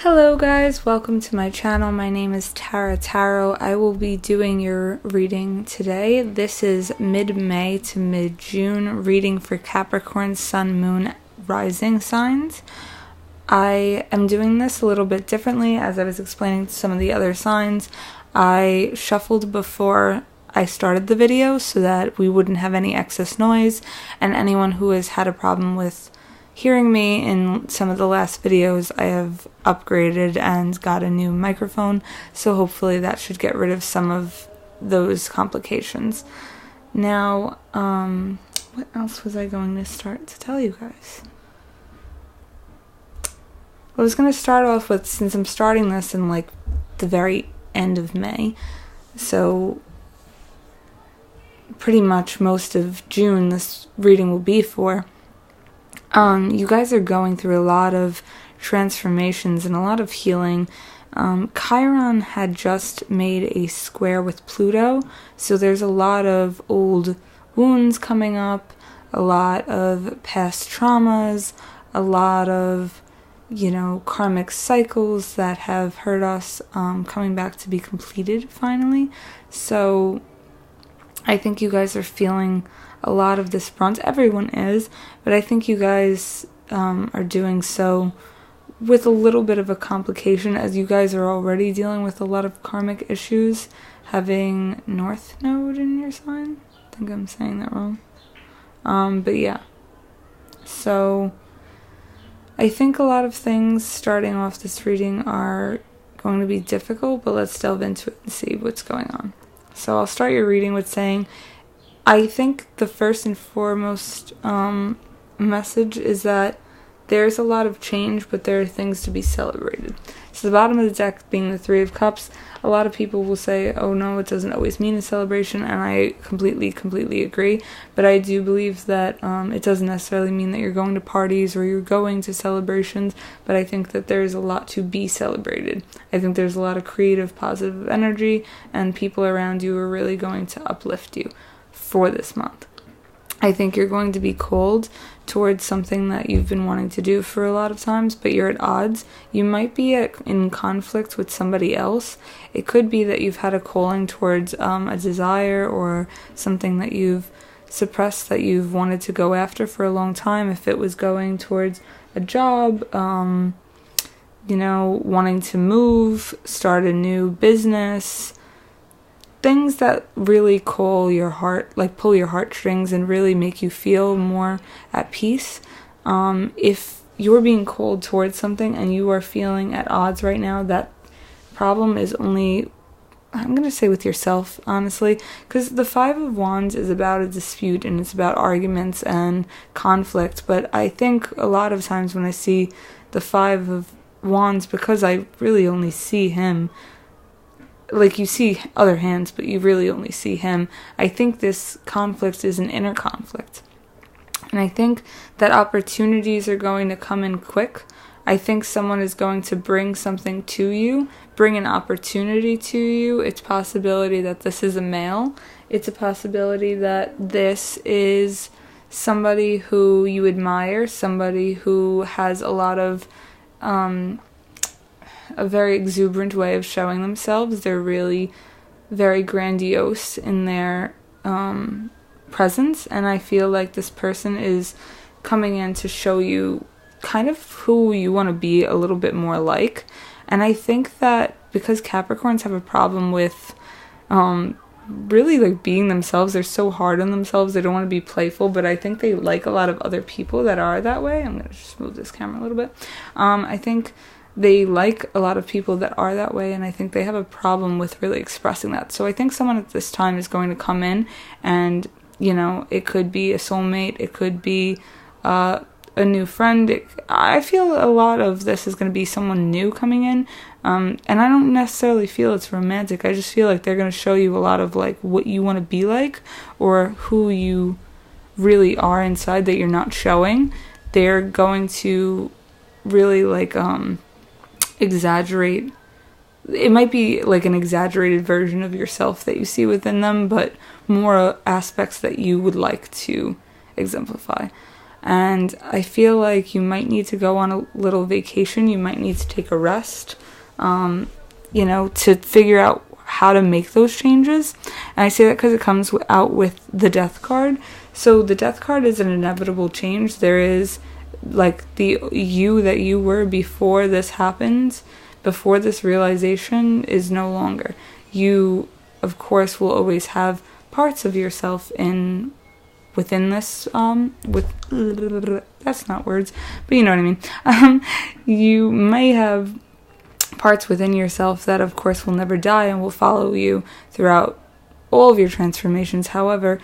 Hello guys, welcome to my channel. My name is Tara Tarot. I will be doing your reading today. This is mid-May to mid-June reading for Capricorn, Sun, Moon, Rising signs. I am doing this a little bit differently as I was explaining to some of the other signs. I shuffled before I started the video so that we wouldn't have any excess noise, and anyone who has had a problem with hearing me in some of the last videos, I have upgraded and got a new microphone, so hopefully that should get rid of some of those complications. Now, what else was I going to start to tell you guys? I was going to start off with, since I'm starting this in like the very end of May, so pretty much most of June this reading will be for. You guys are going through a lot of transformations and a lot of healing. Chiron had just made a square with Pluto, so there's a lot of old wounds coming up, a lot of past traumas, a lot of, karmic cycles that have hurt us coming back to be completed finally. So I think you guys are feeling a lot of this bronze. Everyone is, but I think you guys are doing so with a little bit of a complication, as you guys are already dealing with a lot of karmic issues, having North Node in your sign. I think I'm saying that wrong. But yeah. So I think a lot of things starting off this reading are going to be difficult, but let's delve into it and see what's going on. So I'll start your reading with saying, I think the first and foremost message is that there's a lot of change, but there are things to be celebrated. So the bottom of the deck being the Three of Cups, a lot of people will say, oh no, it doesn't always mean a celebration, and I completely agree. But I do believe that it doesn't necessarily mean that you're going to parties or you're going to celebrations, but I think that there's a lot to be celebrated. I think there's a lot of creative, positive energy, and people around you are really going to uplift you for this month. I think you're going to be called towards something that you've been wanting to do for a lot of times, but you're at odds. You might be in conflict with somebody else. It could be that you've had a calling towards a desire or something that you've suppressed that you've wanted to go after for a long time. If it was going towards a job, wanting to move, start a new business, things that really call your heart, like pull your heartstrings and really make you feel more at peace. If you're being called towards something and you are feeling at odds right now, that problem is only, I'm going to say with yourself, honestly, because the Five of Wands is about a dispute and it's about arguments and conflict. But I think a lot of times when I see the Five of Wands, because I really only see him, like you see other hands, but you really only see him, I think this conflict is an inner conflict. And I think that opportunities are going to come in quick. I think someone is going to bring something to you, bring an opportunity to you. It's a possibility that this is a male. It's a possibility that this is somebody who you admire, somebody who has a lot of a very exuberant way of showing themselves. They're really very grandiose in their presence, and I feel like this person is coming in to show you kind of who you want to be a little bit more like. And I think that because Capricorns have a problem with really like being themselves, they're so hard on themselves, they don't want to be playful, but I think they like a lot of other people that are that way. I'm going to just move this camera a little bit. I think they like a lot of people that are that way, and I think they have a problem with really expressing that. So I think someone at this time is going to come in and, it could be a soulmate, it could be a new friend. I feel a lot of this is going to be someone new coming in, and I don't necessarily feel it's romantic. I just feel like they're going to show you a lot of like what you want to be like, or who you really are inside that you're not showing. They're going to really like exaggerate. It might be like an exaggerated version of yourself that you see within them, but more aspects that you would like to exemplify. And I feel like you might need to go on a little vacation. You might need to take a rest, to figure out how to make those changes. And I say that because it comes out with the Death card. So the Death card is an inevitable change. There is like the you that you were before this happened, before this realization, is no longer. You, of course, will always have parts of yourself within this, that's not words, but you know what I mean. You may have parts within yourself that, of course, will never die and will follow you throughout all of your transformations. However,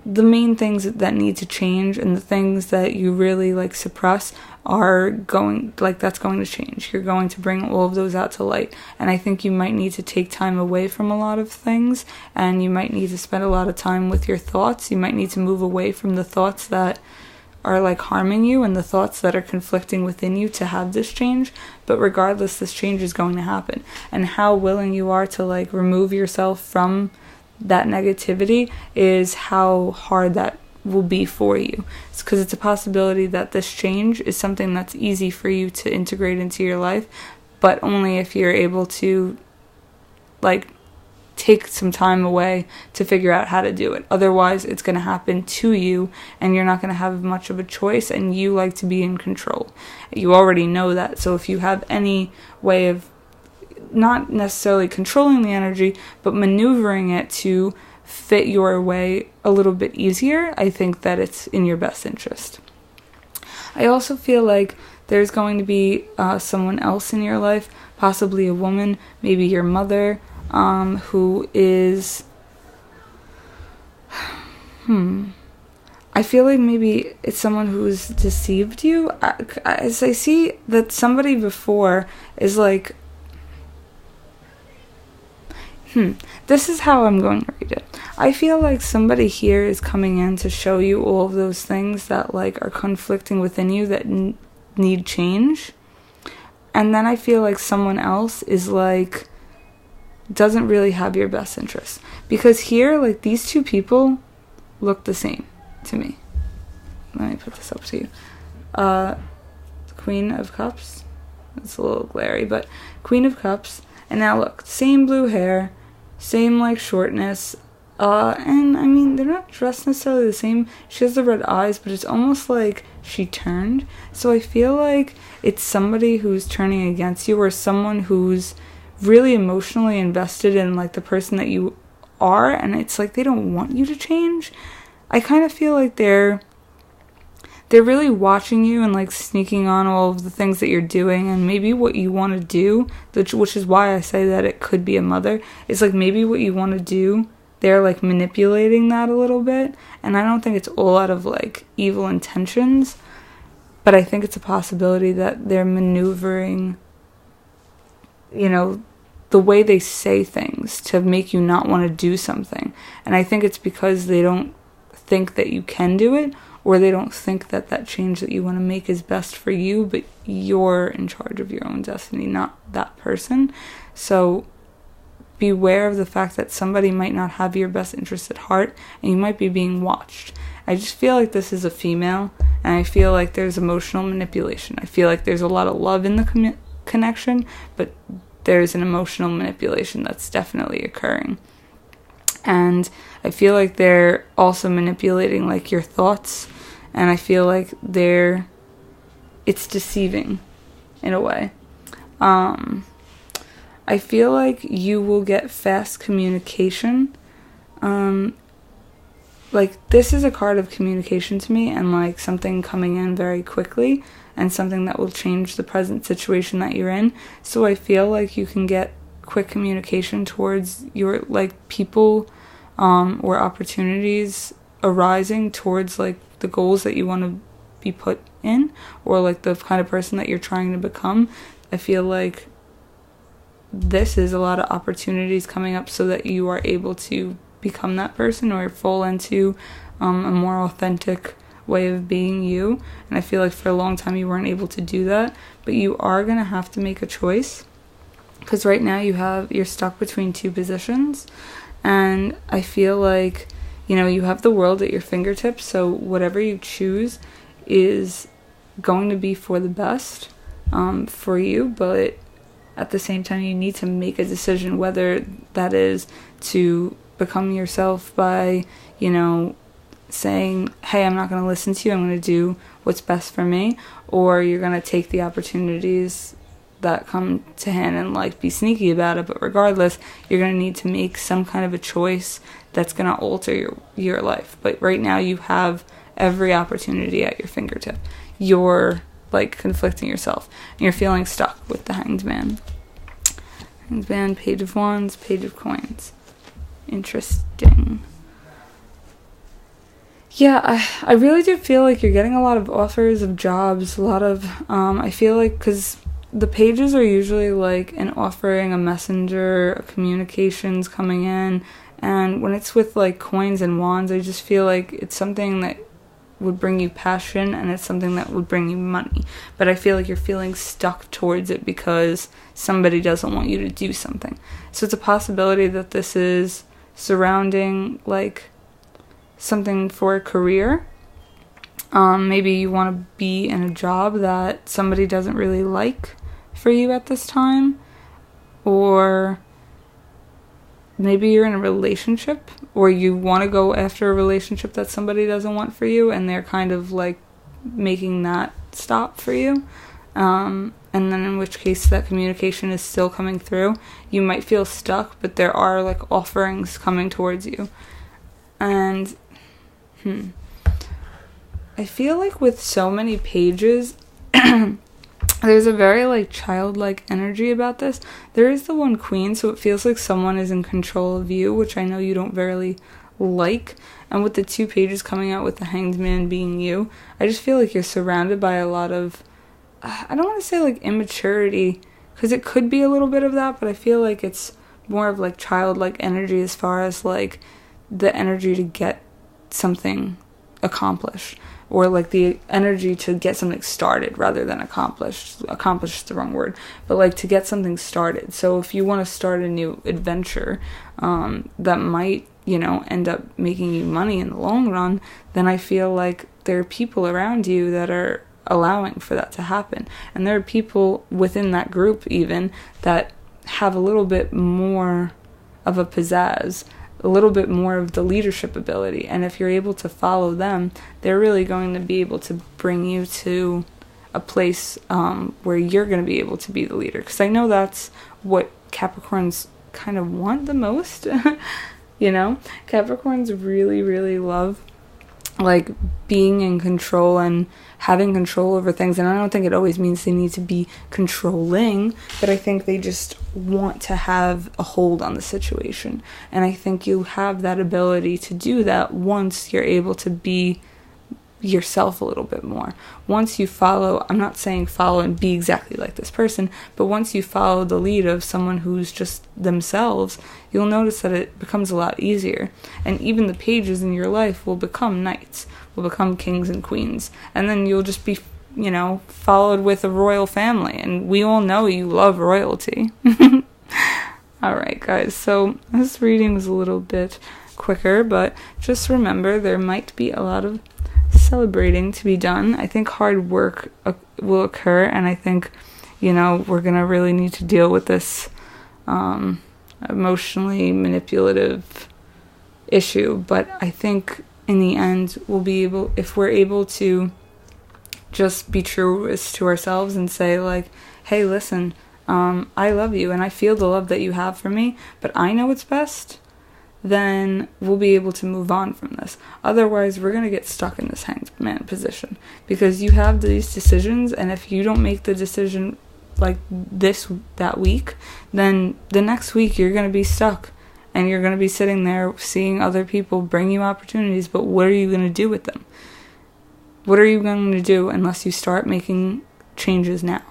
the main things that need to change and the things that you really suppress are that's going to change. You're going to bring all of those out to light. And I think you might need to take time away from a lot of things, and you might need to spend a lot of time with your thoughts. You might need to move away from the thoughts that are harming you and the thoughts that are conflicting within you to have this change. But regardless, this change is going to happen. And how willing you are to remove yourself from that negativity is how hard that will be for you. It's because it's a possibility that this change is something that's easy for you to integrate into your life, but only if you're able to take some time away to figure out how to do it. Otherwise, it's going to happen to you, and you're not going to have much of a choice, and you like to be in control. You already know that, so if you have any way of not necessarily controlling the energy, but maneuvering it to fit your way a little bit easier, I think that it's in your best interest. I also feel like there's going to be someone else in your life, possibly a woman, maybe your mother, who is, I feel like maybe it's someone who's deceived you. As I see that somebody before is this is how I'm going to read it. I feel like somebody here is coming in to show you all of those things that are conflicting within you that need change. And then I feel like someone else is doesn't really have your best interest. Because here, these two people look the same to me. Let me put this up to you. The Queen of Cups. It's a little glary, but Queen of Cups. And now look, same blue hair, same shortness, and I mean, they're not dressed necessarily the same. She has the red eyes, but it's almost like she turned. So I feel like it's somebody who's turning against you, or someone who's really emotionally invested in the person that you are, and it's they don't want you to change. I kind of feel like they're really watching you and sneaking on all of the things that you're doing, and maybe what you want to do, which is why I say that it could be a mother. It's maybe what you want to do, they're manipulating that a little bit, and I don't think it's all out of evil intentions, but I think it's a possibility that they're maneuvering, the way they say things to make you not want to do something. And I think it's because they don't think that you can do it, or they don't think that that change that you want to make is best for you, but you're in charge of your own destiny, not that person. So beware of the fact that somebody might not have your best interest at heart, and you might be being watched. I just feel like this is a female, and I feel like there's emotional manipulation. I feel like there's a lot of love in the connection, but there's an emotional manipulation that's definitely occurring. And I feel like they're also manipulating your thoughts, and I feel like it's deceiving in a way. I feel like you will get fast communication. This is a card of communication to me, and something coming in very quickly, and something that will change the present situation that you're in. So I feel like you can get quick communication towards your people, or opportunities arising towards the goals that you want to be put in, or the kind of person that you're trying to become. I feel like this is a lot of opportunities coming up so that you are able to become that person, or fall into a more authentic way of being you. And I feel like for a long time you weren't able to do that, but you are going to have to make a choice, because right now you're stuck between two positions. And I feel like, you have the world at your fingertips, so whatever you choose, is going to be for the best for you, but at the same time you need to make a decision, whether that is to become yourself by, saying, hey, I'm not going to listen to you, I'm going to do what's best for me, or you're going to take the opportunities that come to hand and be sneaky about it. But regardless, you're going to need to make some kind of a choice that's going to alter your life. But right now you have every opportunity at your fingertip. You're conflicting yourself, and you're feeling stuck with the Hanged Man. Hanged Man, Page of Wands, Page of Coins. Interesting. Yeah, I really do feel like you're getting a lot of offers of jobs, a lot of, I feel like, because the pages are usually an offering, a messenger, a communications coming in, and when it's with coins and wands, I just feel like it's something that would bring you passion, and it's something that would bring you money. But I feel like you're feeling stuck towards it because somebody doesn't want you to do something. So it's a possibility that this is surrounding something for a career. Maybe you want to be in a job that somebody doesn't really like for you at this time, or maybe you're in a relationship, or you want to go after a relationship that somebody doesn't want for you, and they're kind of making that stop for you. And then in which case that communication is still coming through. You might feel stuck, but there are offerings coming towards you. And I feel with so many pages there's a very childlike energy about this. There is the one Queen, so it feels like someone is in control of you, which I know you don't really like. And with the 2 pages coming out with the Hanged Man being you, I just feel like you're surrounded by a lot of, I don't want to say immaturity, because it could be a little bit of that, but I feel like it's more of childlike energy as far as the energy to get something accomplished, or the energy to get something started rather than accomplished is the wrong word, but to get something started. So if you want to start a new adventure that might end up making you money in the long run, then I feel there are people around you that are allowing for that to happen, and there are people within that group even that have a little bit more of a pizzazz, a little bit more of the leadership ability. And if you're able to follow them, they're really going to be able to bring you to a place where you're going to be able to be the leader. Because I know that's what Capricorns kind of want the most. Capricorns really, really love being in control and having control over things. And I don't think it always means they need to be controlling, but I think they just want to have a hold on the situation. And I think you have that ability to do that once you're able to be yourself a little bit more. Once you follow, I'm not saying follow and be exactly like this person, but once you follow the lead of someone who's just themselves, you'll notice that it becomes a lot easier. And even the pages in your life will become knights, will become kings and queens, and then you'll just be, followed with a royal family. And we all know you love royalty. Alright guys, so this reading was a little bit quicker, but just remember there might be a lot of celebrating to be done. I think hard work will occur, and I think we're gonna really need to deal with this emotionally manipulative issue. But I think in the end we'll be able, if we're able to just be true to ourselves and say hey, listen, I love you and I feel the love that you have for me, but I know what's best, then we'll be able to move on from this. Otherwise, we're going to get stuck in this Hanged Man position, because you have these decisions, and if you don't make the decision that week, then the next week you're going to be stuck, and you're going to be sitting there seeing other people bring you opportunities, but what are you going to do with them? What are you going to do unless you start making changes now?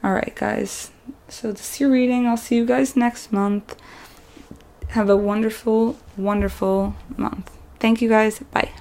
Alright guys, so this is your reading. I'll see you guys next month. Have a wonderful, wonderful month. Thank you guys. Bye.